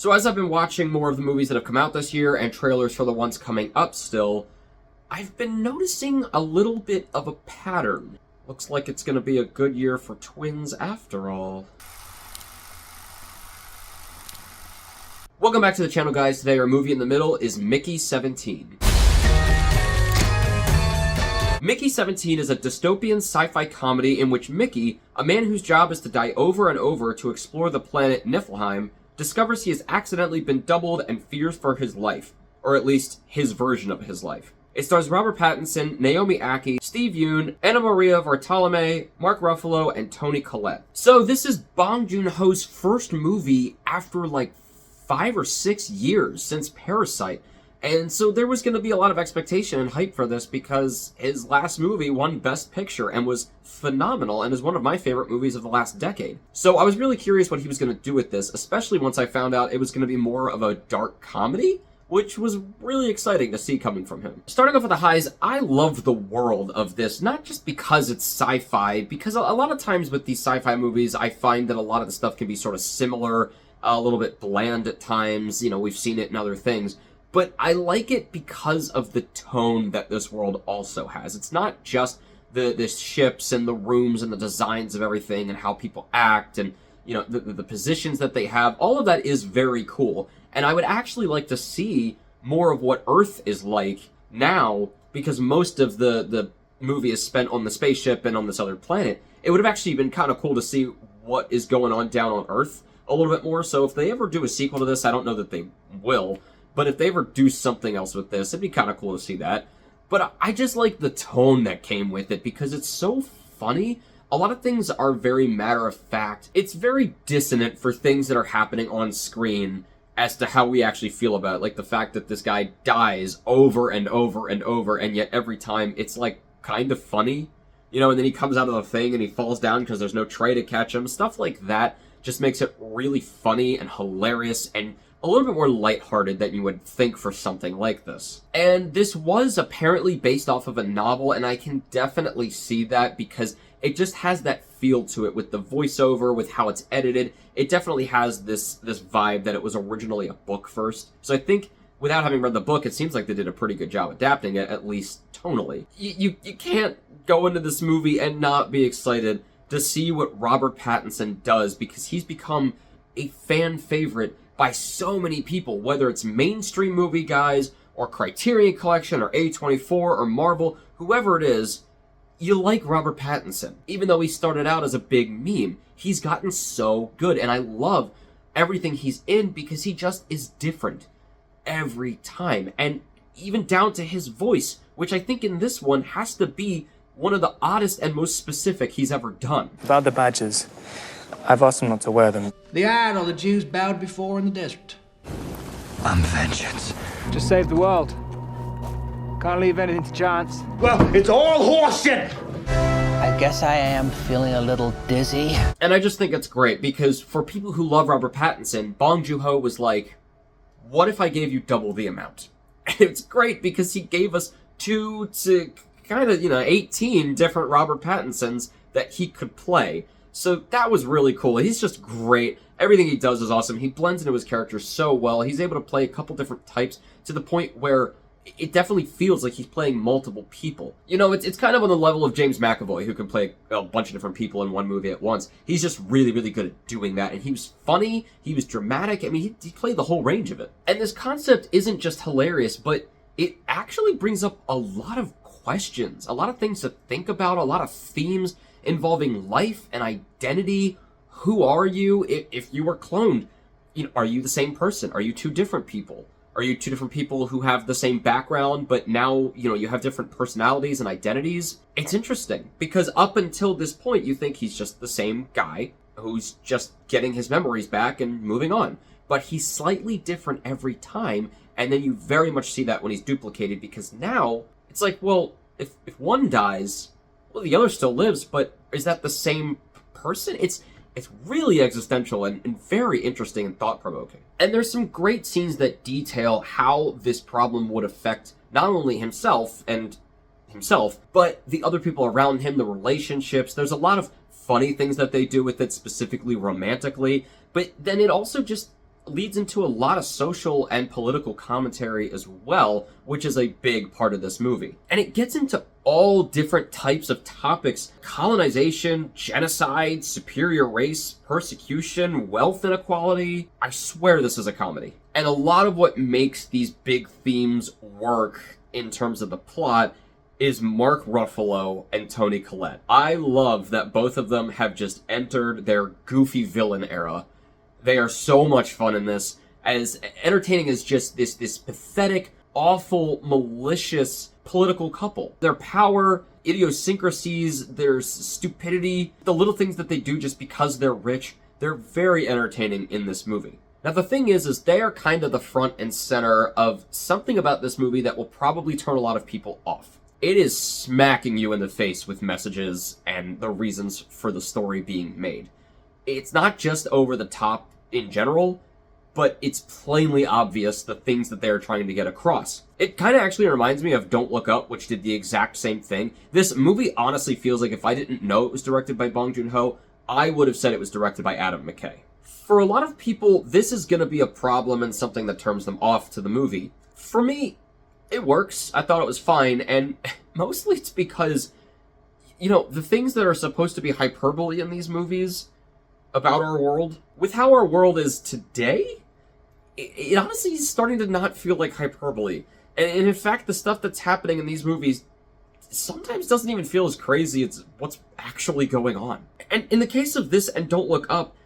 So as I've been watching more of the movies that have come out this year and trailers for the ones coming up still, I've been noticing a little bit of a pattern. Looks like it's going to be a good year for twins after all. Welcome back to the channel, guys. Today our movie in the middle is Mickey 17. Mickey 17 is a dystopian sci-fi comedy in which Mickey, a man whose job is to die over and over to explore the planet Niflheim, discovers he has accidentally been doubled and fears for his life, or at least his version of his life. It stars Robert Pattinson, Naomi Ackie, Steve Yeun, Anamaria, Vartolomei, Mark Ruffalo, and Toni Collette. So this is Bong Joon-ho's first movie after like 5 or 6 years since Parasite. And so there was going to be a lot of expectation and hype for this because his last movie won Best Picture and was phenomenal and is one of my favorite movies of the last decade. So I was really curious what he was going to do with this, especially once I found out it was going to be more of a dark comedy, which was really exciting to see coming from him. Starting off with the highs, I love the world of this, not just because it's sci-fi, because a lot of times with these sci-fi movies, I find that a lot of the stuff can be sort of similar, a little bit bland at times, you know, we've seen it in other things. But I like it because of the tone that this world also has. It's not just the ships and the rooms and the designs of everything and how people act and, you know, the positions that they have. All of that is very cool. And I would actually like to see more of what Earth is like now, because most of the movie is spent on the spaceship and on this other planet. It would have actually been kind of cool to see what is going on down on Earth a little bit more. So if they ever do a sequel to this, I don't know that they will. But if they ever do something else with this, it'd be kind of cool to see that. But I just like the tone that came with it because it's so funny. A lot of things are very matter-of-fact. It's very dissonant for things that are happening on screen as to how we actually feel about it. Like the fact that this guy dies over and over and over, and yet every time it's like kind of funny. You know, and then he comes out of the thing and he falls down because there's no tray to catch him. Stuff like that just makes it really funny and hilarious and a little bit more lighthearted than you would think for something like this. And this was apparently based off of a novel, and I can definitely see that because it just has that feel to it with the voiceover, with how it's edited. It definitely has this vibe that it was originally a book first. So I think without having read the book, it seems like they did a pretty good job adapting it, at least tonally. You can't go into this movie and not be excited to see what Robert Pattinson does because he's become a fan favorite by so many people, whether it's mainstream movie guys or Criterion Collection or A24 or Marvel, whoever it is, you like Robert Pattinson. Even though he started out as a big meme, he's gotten so good, and I love everything he's in because he just is different every time, and even down to his voice, which I think in this one has to be one of the oddest and most specific he's ever done. About the badges, I've asked them not to wear them. The idol the Jews bowed before in the desert. I'm vengeance. Just save the world. Can't leave anything to chance. Well, it's all horseshit! I guess I am feeling a little dizzy. And I just think it's great because for people who love Robert Pattinson, Bong Joon-ho was like, what if I gave you double the amount? And it's great because he gave us 2 to kind of, 18 different Robert Pattinsons that he could play. So that was really cool. He's just great. Everything he does is awesome. He blends into his character so well. He's able to play a couple different types to the point where it definitely feels like he's playing multiple people. You know, it's kind of on the level of James McAvoy, who can play a bunch of different people in one movie at once. He's just really, really good at doing that. And he was funny. He was dramatic. I mean, he played the whole range of it. And this concept isn't just hilarious, but it actually brings up a lot of questions, a lot of things to think about, a lot of themes involving life and identity. Who are you if you were cloned? Are you the same person? Are you 2 different people? Are you 2 different people who have the same background, but now, you have different personalities and identities? It's interesting, because up until this point, you think he's just the same guy who's just getting his memories back and moving on. But he's slightly different every time, and then you very much see that when he's duplicated, because now, it's like, well, if one dies, well, the other still lives, but is that the same person? It's really existential and very interesting and thought-provoking. And there's some great scenes that detail how this problem would affect not only himself, but the other people around him, the relationships. There's a lot of funny things that they do with it, specifically romantically, but then it also just leads into a lot of social and political commentary as well, which is a big part of this movie. And it gets into all different types of topics: colonization, genocide, superior race, persecution, wealth inequality. I swear this is a comedy. And a lot of what makes these big themes work in terms of the plot is Mark Ruffalo and Toni Collette. I love that both of them have just entered their goofy villain era. They are so much fun in this, as entertaining as just this pathetic, awful, malicious political couple. Their power, idiosyncrasies, their stupidity, the little things that they do just because they're rich, they're very entertaining in this movie. Now the thing is they are kind of the front and center of something about this movie that will probably turn a lot of people off. It is smacking you in the face with messages and the reasons for the story being made. It's not just over the top in general, but it's plainly obvious the things that they're trying to get across. It kind of actually reminds me of Don't Look Up, which did the exact same thing. This movie honestly feels like if I didn't know it was directed by Bong Joon-ho, I would have said it was directed by Adam McKay. For a lot of people, this is going to be a problem and something that turns them off to the movie. For me, it works. I thought it was fine, and mostly it's because, the things that are supposed to be hyperbole in these movies about our world, with how our world is today, it honestly is starting to not feel like hyperbole. And in fact, the stuff that's happening in these movies sometimes doesn't even feel as crazy as what's actually going on. And in the case of this and Don't Look Up,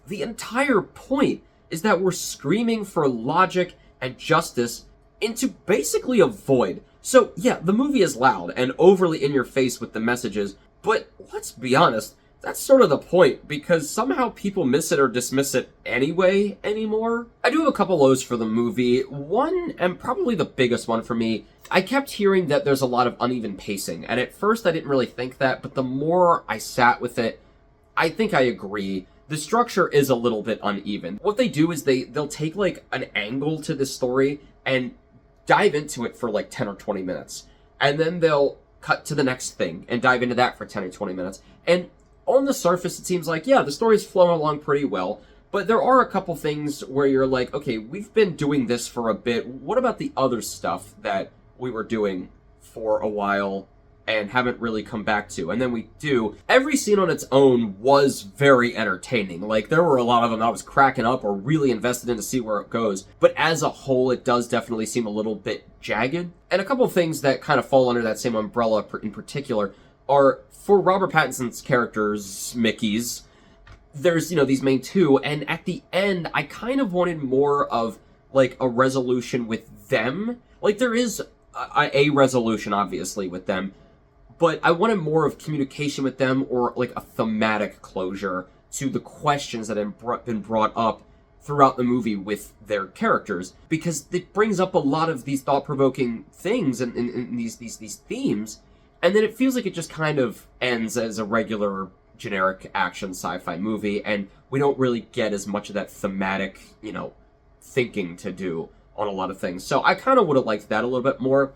the entire point is that we're screaming for logic and justice into basically a void. So yeah, the movie is loud and overly in your face with the messages, but let's be honest, that's sort of the point, because somehow people miss it or dismiss it anyway anymore. I do have a couple lows for the movie. One, and probably the biggest one for me, I kept hearing that there's a lot of uneven pacing, and at first I didn't really think that, but the more I sat with it, I think I agree. The structure is a little bit uneven. What they do is they'll take like an angle to the story and dive into it for like 10 or 20 minutes. And then they'll cut to the next thing and dive into that for 10 or 20 minutes. And on the surface, it seems like, yeah, the story's flowing along pretty well. But there are a couple things where you're like, okay, we've been doing this for a bit. What about the other stuff that we were doing for a while and haven't really come back to? And then we do. Every scene on its own was very entertaining. Like, there were a lot of them I was cracking up or really invested in to see where it goes. But as a whole, it does definitely seem a little bit jagged. And a couple of things that kind of fall under that same umbrella in particular are, for Robert Pattinson's characters, Mickey's, there's, these main two, and at the end, I kind of wanted more of, like, a resolution with them. Like, there is a resolution, obviously, with them, but I wanted more of communication with them, or like a thematic closure to the questions that have been brought up throughout the movie with their characters, because it brings up a lot of these thought-provoking things and these themes, and then it feels like it just kind of ends as a regular generic action sci-fi movie, and we don't really get as much of that thematic, thinking to do on a lot of things. So I kind of would have liked that a little bit more.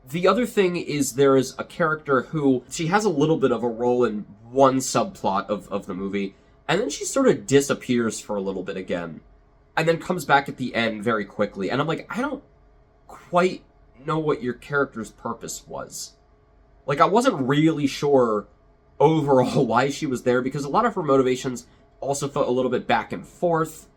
The other thing is there is a character who, she has a little bit of a role in one subplot of the movie, and then she sort of disappears for a little bit again, and then comes back at the end very quickly. And I'm like, I don't quite know what your character's purpose was. Like, I wasn't really sure overall why she was there, because a lot of her motivations also felt a little bit back and forth,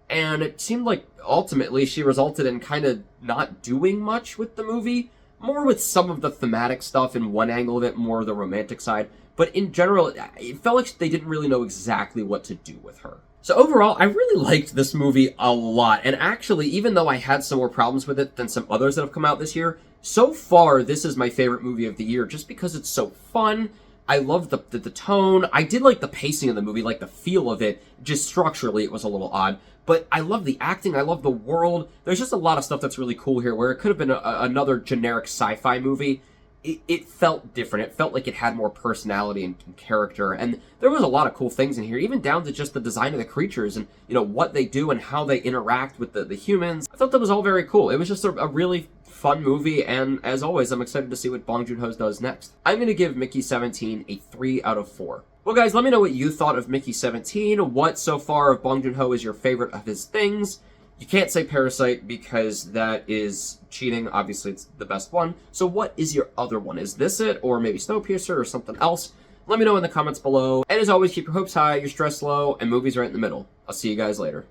and it seemed like ultimately she resulted in kind of not doing much with the movie. More with some of the thematic stuff in one angle of it, more the romantic side. But in general, it felt like they didn't really know exactly what to do with her. So overall, I really liked this movie a lot. And actually, even though I had some more problems with it than some others that have come out this year, so far, this is my favorite movie of the year, just because it's so fun. I love the tone. I did like the pacing of the movie, like the feel of it. Just structurally, it was a little odd. But I love the acting, I love the world. There's just a lot of stuff that's really cool here, where it could have been another generic sci-fi movie. It felt different. It felt like it had more personality and character. And there was a lot of cool things in here, even down to just the design of the creatures and, what they do and how they interact with the humans. I thought that was all very cool. It was just a really fun movie, and as always, I'm excited to see what Bong Joon-ho does next. I'm going to give Mickey 17 a 3 out of 4. Well, guys, let me know what you thought of Mickey 17. What so far of Bong Joon-ho is your favorite of his things? You can't say Parasite because that is cheating. Obviously, it's the best one. So what is your other one? Is this it? Or maybe Snowpiercer or something else? Let me know in the comments below. And as always, keep your hopes high, your stress low, and movies right in the middle. I'll see you guys later.